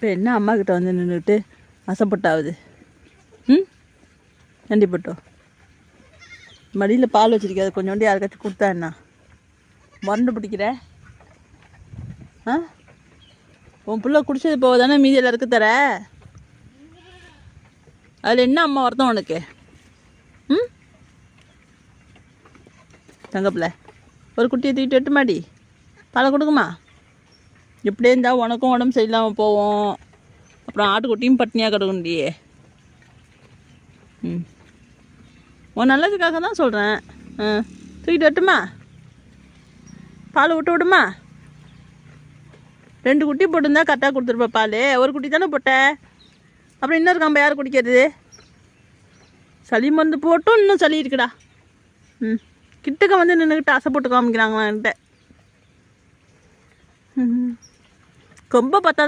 இப்போ என்ன அம்மா கிட்ட வந்து நின்றுட்டு ஆசைப்பட்டாவது? ம், கண்டிப்பட்டோம். மடியில் பால் வச்சிருக்கேன், அது கொஞ்சோண்டு யாருக்காச்சும் கொடுத்தா என்ன? மறந்து பிடிக்கிற? ஆ, உன் பிள்ளை குடிச்சது போக தானே மீதி எல்லாருக்கும் தர. அதில் என்ன அம்மா வருத்தம் உனக்கு? ம், தங்கப்பில்ல ஒரு குட்டியை தூக்கிட்டு வெட்டு மாடி பாலை கொடுக்குமா? எப்படியே இருந்தால் உனக்கும் உடம்பு சரியில்லாமல் போவோம், அப்புறம் ஆட்டுக்குட்டியும் பட்னியாக கிடக்குண்டியே. ம், உன் நல்லதுக்காக தான் சொல்கிறேன். தூக்கிட்டு வெட்டுமா? பால் விட்டு விடுமா? 2 குட்டி போட்டுருந்தா கரெக்டாக கொடுத்துருப்ப பால். ஒரு குட்டி தானே போட்ட, அப்புறம் இன்னொரு கம்பை யார் குடிக்கிறது? சளி மருந்து போட்டும் இன்னும் சளி இருக்குடா. ம், கிட்டக்க வந்து நின்றுக்கிட்டு ஆசை போட்டு காமிக்கிறாங்களா என்கிட்ட. கொம்ப பார்த்தா